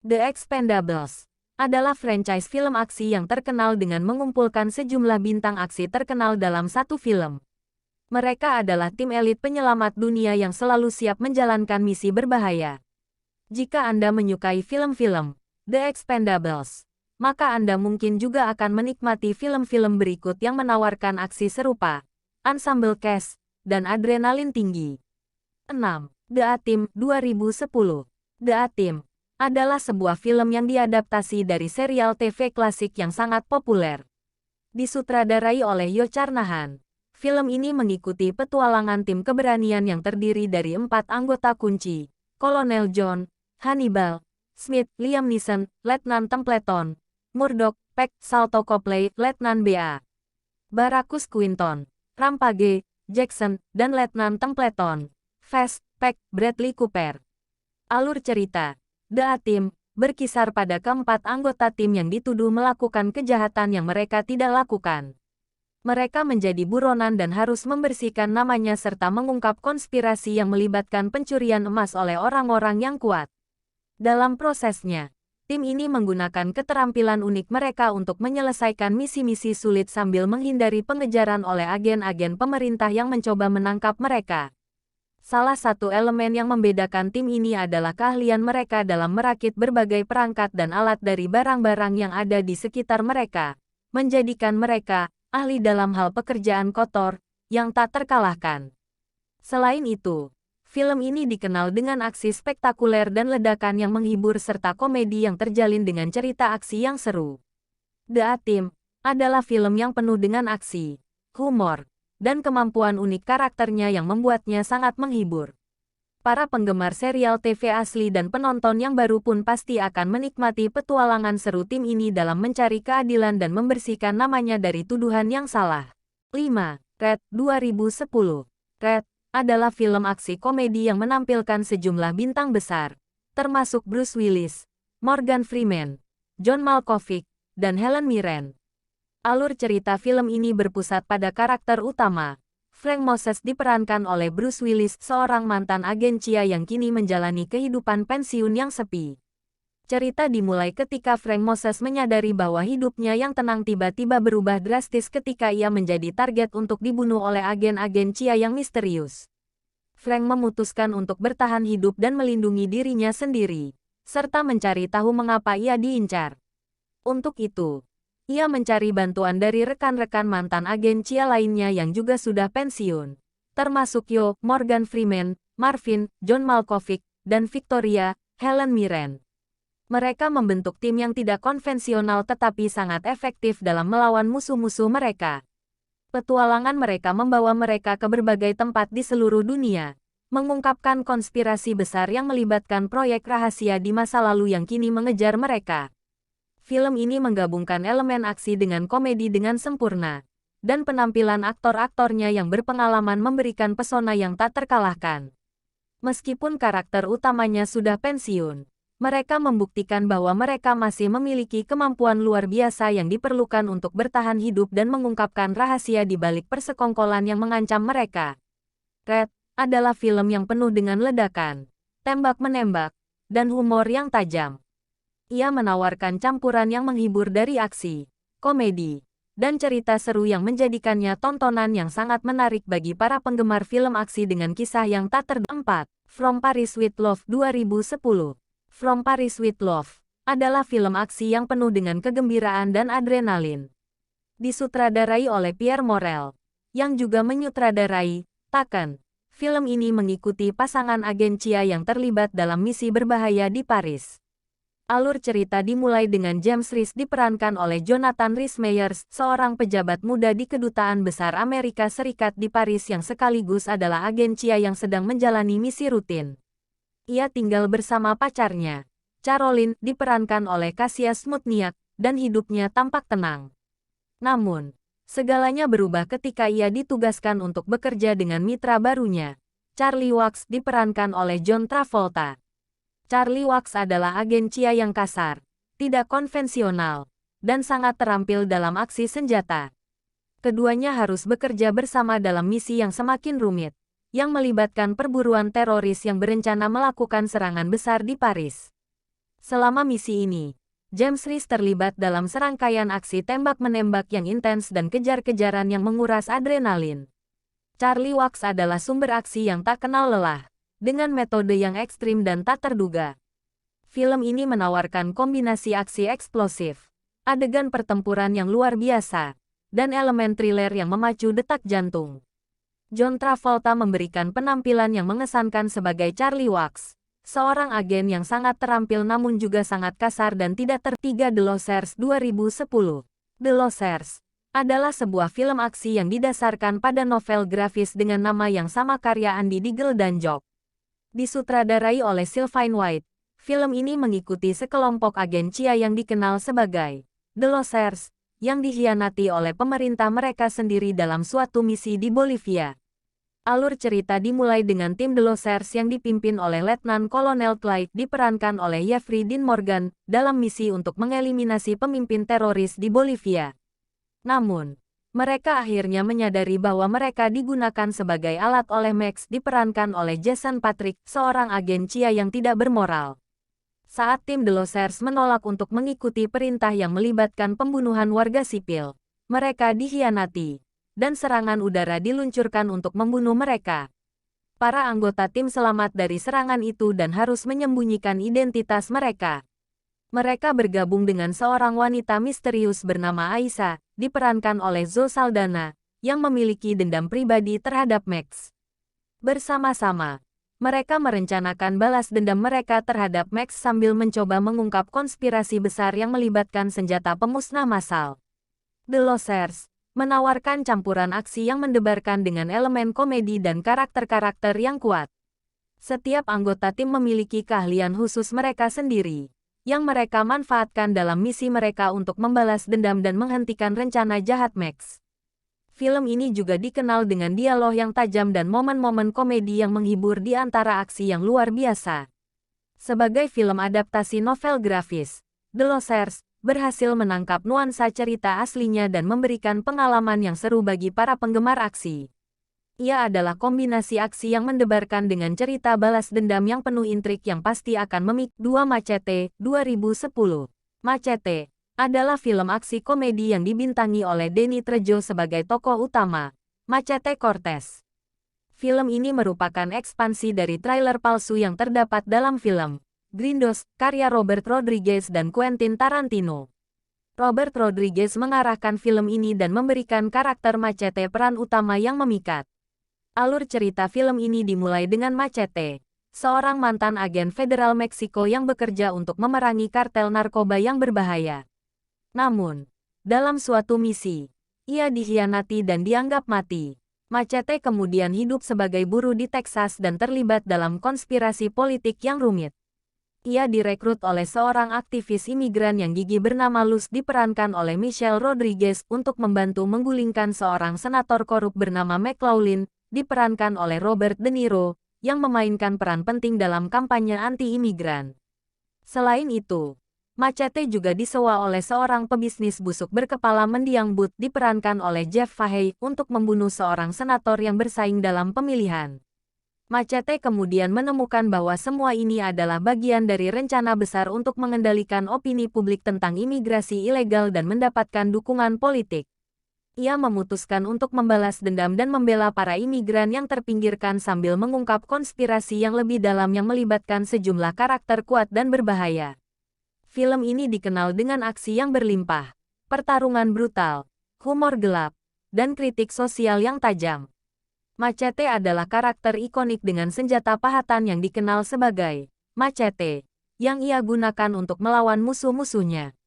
The Expendables adalah franchise film aksi yang terkenal dengan mengumpulkan sejumlah bintang aksi terkenal dalam satu film. Mereka adalah tim elit penyelamat dunia yang selalu siap menjalankan misi berbahaya. Jika Anda menyukai film-film The Expendables, maka Anda mungkin juga akan menikmati film-film berikut yang menawarkan aksi serupa, ensemble cast, dan adrenalin tinggi. 6. The A-Team 2010. The A-Team adalah sebuah film yang diadaptasi dari serial TV klasik yang sangat populer. Disutradarai oleh Yo Carnahan, film ini mengikuti petualangan tim keberanian yang terdiri dari 4 anggota kunci, Kolonel John, Hannibal, Smith, Liam Neeson, Letnan Templeton, Murdoch, Peck, Salto Copley, Letnan B.A. Baracus Quinton, Rampage, Jackson, dan Letnan Templeton, Fast, Peck, Bradley Cooper. Alur cerita The A-Team berkisar pada keempat anggota tim yang dituduh melakukan kejahatan yang mereka tidak lakukan. Mereka menjadi buronan dan harus membersihkan namanya serta mengungkap konspirasi yang melibatkan pencurian emas oleh orang-orang yang kuat. Dalam prosesnya, tim ini menggunakan keterampilan unik mereka untuk menyelesaikan misi-misi sulit sambil menghindari pengejaran oleh agen-agen pemerintah yang mencoba menangkap mereka. Salah satu elemen yang membedakan tim ini adalah keahlian mereka dalam merakit berbagai perangkat dan alat dari barang-barang yang ada di sekitar mereka, menjadikan mereka ahli dalam hal pekerjaan kotor yang tak terkalahkan. Selain itu, film ini dikenal dengan aksi spektakuler dan ledakan yang menghibur serta komedi yang terjalin dengan cerita aksi yang seru. The A-Team adalah film yang penuh dengan aksi, humor, dan kemampuan unik karakternya yang membuatnya sangat menghibur. Para penggemar serial TV asli dan penonton yang baru pun pasti akan menikmati petualangan seru tim ini dalam mencari keadilan dan membersihkan namanya dari tuduhan yang salah. 5. Red 2010. Red adalah film aksi komedi yang menampilkan sejumlah bintang besar, termasuk Bruce Willis, Morgan Freeman, John Malkovich, dan Helen Mirren. Alur cerita film ini berpusat pada karakter utama. Frank Moses diperankan oleh Bruce Willis, seorang mantan agen CIA yang kini menjalani kehidupan pensiun yang sepi. Cerita dimulai ketika Frank Moses menyadari bahwa hidupnya yang tenang tiba-tiba berubah drastis ketika ia menjadi target untuk dibunuh oleh agen-agen CIA yang misterius. Frank memutuskan untuk bertahan hidup dan melindungi dirinya sendiri, serta mencari tahu mengapa ia diincar. Untuk itu, ia mencari bantuan dari rekan-rekan mantan agen CIA lainnya yang juga sudah pensiun, termasuk Yo, Morgan Freeman, Marvin, John Malkovich, dan Victoria, Helen Mirren. Mereka membentuk tim yang tidak konvensional tetapi sangat efektif dalam melawan musuh-musuh mereka. Petualangan mereka membawa mereka ke berbagai tempat di seluruh dunia, mengungkapkan konspirasi besar yang melibatkan proyek rahasia di masa lalu yang kini mengejar mereka. Film ini menggabungkan elemen aksi dengan komedi dengan sempurna, dan penampilan aktor-aktornya yang berpengalaman memberikan pesona yang tak terkalahkan. Meskipun karakter utamanya sudah pensiun, mereka membuktikan bahwa mereka masih memiliki kemampuan luar biasa yang diperlukan untuk bertahan hidup dan mengungkapkan rahasia di balik persekongkolan yang mengancam mereka. Red adalah film yang penuh dengan ledakan, tembak-menembak, dan humor yang tajam. Ia menawarkan campuran yang menghibur dari aksi, komedi, dan cerita seru yang menjadikannya tontonan yang sangat menarik bagi para penggemar film aksi dengan kisah yang tak terdampak. From Paris with Love 2010. From Paris with Love adalah film aksi yang penuh dengan kegembiraan dan adrenalin. Disutradarai oleh Pierre Morel, yang juga menyutradarai Taken. Film ini mengikuti pasangan agen CIA yang terlibat dalam misi berbahaya di Paris. Alur cerita dimulai dengan James Reese diperankan oleh Jonathan Rhys Meyers, seorang pejabat muda di Kedutaan Besar Amerika Serikat di Paris yang sekaligus adalah agen CIA yang sedang menjalani misi rutin. Ia tinggal bersama pacarnya, Caroline, diperankan oleh Kasia Smutniak, dan hidupnya tampak tenang. Namun, segalanya berubah ketika ia ditugaskan untuk bekerja dengan mitra barunya, Charlie Wax, diperankan oleh John Travolta. Charlie Wax adalah agen CIA yang kasar, tidak konvensional, dan sangat terampil dalam aksi senjata. Keduanya harus bekerja bersama dalam misi yang semakin rumit, yang melibatkan perburuan teroris yang berencana melakukan serangan besar di Paris. Selama misi ini, James Reese terlibat dalam serangkaian aksi tembak-menembak yang intens dan kejar-kejaran yang menguras adrenalin. Charlie Wax adalah sumber aksi yang tak kenal lelah, dengan metode yang ekstrim dan tak terduga. Film ini menawarkan kombinasi aksi eksplosif, adegan pertempuran yang luar biasa, dan elemen thriller yang memacu detak jantung. John Travolta memberikan penampilan yang mengesankan sebagai Charlie Wax, seorang agen yang sangat terampil namun juga sangat kasar dan tidak tertiga. The Losers 2010. The Losers adalah sebuah film aksi yang didasarkan pada novel grafis dengan nama yang sama karya Andy Diggle dan Jock. Disutradarai oleh Sylvain White, film ini mengikuti sekelompok agen CIA yang dikenal sebagai The Losers, yang dikhianati oleh pemerintah mereka sendiri dalam suatu misi di Bolivia. Alur cerita dimulai dengan tim The Losers yang dipimpin oleh Letnan Kolonel Clyde diperankan oleh Jeffrey Dean Morgan dalam misi untuk mengeliminasi pemimpin teroris di Bolivia. Namun, mereka akhirnya menyadari bahwa mereka digunakan sebagai alat oleh Max diperankan oleh Jason Patric, seorang agen CIA yang tidak bermoral. Saat tim The Losers menolak untuk mengikuti perintah yang melibatkan pembunuhan warga sipil, mereka dikhianati, dan serangan udara diluncurkan untuk membunuh mereka. Para anggota tim selamat dari serangan itu dan harus menyembunyikan identitas mereka. Mereka bergabung dengan seorang wanita misterius bernama Aisyah, diperankan oleh Zoe Saldana, yang memiliki dendam pribadi terhadap Max. Bersama-sama, mereka merencanakan balas dendam mereka terhadap Max sambil mencoba mengungkap konspirasi besar yang melibatkan senjata pemusnah massal. The Losers menawarkan campuran aksi yang mendebarkan dengan elemen komedi dan karakter-karakter yang kuat. Setiap anggota tim memiliki keahlian khusus mereka sendiri, yang mereka manfaatkan dalam misi mereka untuk membalas dendam dan menghentikan rencana jahat Max. Film ini juga dikenal dengan dialog yang tajam dan momen-momen komedi yang menghibur di antara aksi yang luar biasa. Sebagai film adaptasi novel grafis, The Losers berhasil menangkap nuansa cerita aslinya dan memberikan pengalaman yang seru bagi para penggemar aksi. Ia adalah kombinasi aksi yang mendebarkan dengan cerita balas dendam yang penuh intrik yang pasti akan memik. 2 Machete 2010. Machete adalah film aksi komedi yang dibintangi oleh Danny Trejo sebagai tokoh utama, Machete Cortez. Film ini merupakan ekspansi dari trailer palsu yang terdapat dalam film Grindos, karya Robert Rodriguez dan Quentin Tarantino. Robert Rodriguez mengarahkan film ini dan memberikan karakter Machete peran utama yang memikat. Alur cerita film ini dimulai dengan Machete, seorang mantan agen federal Meksiko yang bekerja untuk memerangi kartel narkoba yang berbahaya. Namun, dalam suatu misi, ia dikhianati dan dianggap mati. Machete kemudian hidup sebagai buruh di Texas dan terlibat dalam konspirasi politik yang rumit. Ia direkrut oleh seorang aktivis imigran yang gigih bernama Luz diperankan oleh Michelle Rodriguez untuk membantu menggulingkan seorang senator korup bernama McLaughlin, diperankan oleh Robert De Niro, yang memainkan peran penting dalam kampanye anti-imigran. Selain itu, Machete juga disewa oleh seorang pebisnis busuk berkepala mendiang Booth diperankan oleh Jeff Fahey untuk membunuh seorang senator yang bersaing dalam pemilihan. Machete kemudian menemukan bahwa semua ini adalah bagian dari rencana besar untuk mengendalikan opini publik tentang imigrasi ilegal dan mendapatkan dukungan politik. Ia memutuskan untuk membalas dendam dan membela para imigran yang terpinggirkan sambil mengungkap konspirasi yang lebih dalam yang melibatkan sejumlah karakter kuat dan berbahaya. Film ini dikenal dengan aksi yang berlimpah, pertarungan brutal, humor gelap, dan kritik sosial yang tajam. Machete adalah karakter ikonik dengan senjata pahatan yang dikenal sebagai machete, yang ia gunakan untuk melawan musuh-musuhnya.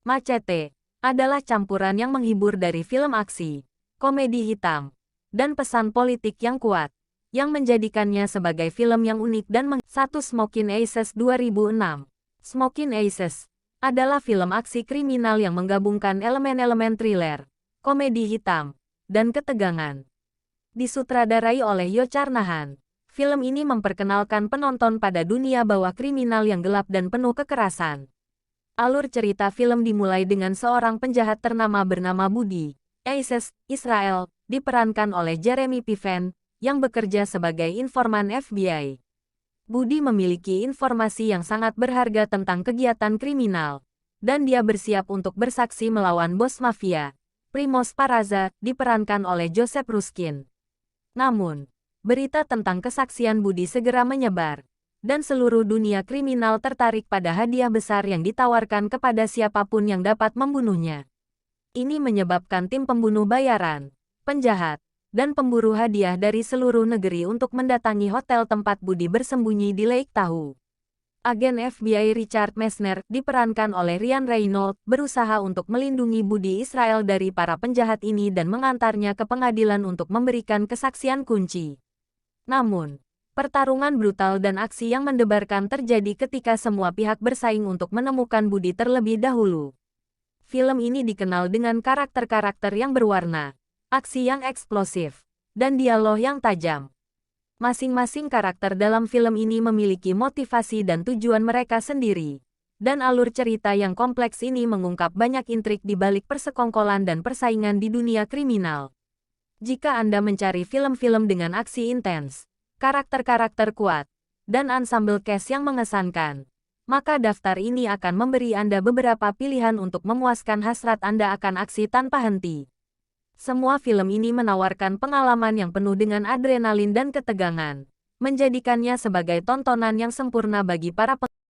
Machete adalah campuran yang menghibur dari film aksi, komedi hitam, dan pesan politik yang kuat, yang menjadikannya sebagai film yang unik dan Smoking Aces 2006. Smoking Aces adalah film aksi kriminal yang menggabungkan elemen-elemen thriller, komedi hitam, dan ketegangan. Disutradarai oleh Yo Carnahan, film ini memperkenalkan penonton pada dunia bawah kriminal yang gelap dan penuh kekerasan. Alur cerita film dimulai dengan seorang penjahat ternama bernama Budi Aces, Israel, diperankan oleh Jeremy Piven, yang bekerja sebagai informan FBI. Budi memiliki informasi yang sangat berharga tentang kegiatan kriminal, dan dia bersiap untuk bersaksi melawan bos mafia, Primoz Paraza, diperankan oleh Joseph Ruskin. Namun, berita tentang kesaksian Budi segera menyebar, dan seluruh dunia kriminal tertarik pada hadiah besar yang ditawarkan kepada siapapun yang dapat membunuhnya. Ini menyebabkan tim pembunuh bayaran, penjahat, dan pemburu hadiah dari seluruh negeri untuk mendatangi hotel tempat Budi bersembunyi di Lake Tahoe. Agen FBI Richard Messner, diperankan oleh Ryan Reynolds, berusaha untuk melindungi Budi Israel dari para penjahat ini dan mengantarnya ke pengadilan untuk memberikan kesaksian kunci. Namun, pertarungan brutal dan aksi yang mendebarkan terjadi ketika semua pihak bersaing untuk menemukan Budi terlebih dahulu. Film ini dikenal dengan karakter-karakter yang berwarna, aksi yang eksplosif, dan dialog yang tajam. Masing-masing karakter dalam film ini memiliki motivasi dan tujuan mereka sendiri. Dan alur cerita yang kompleks ini mengungkap banyak intrik di balik persekongkolan dan persaingan di dunia kriminal. Jika Anda mencari film-film dengan aksi intens, karakter-karakter kuat, dan ansambel cast yang mengesankan, maka daftar ini akan memberi Anda beberapa pilihan untuk memuaskan hasrat Anda akan aksi tanpa henti. Semua film ini menawarkan pengalaman yang penuh dengan adrenalin dan ketegangan, menjadikannya sebagai tontonan yang sempurna bagi para penonton.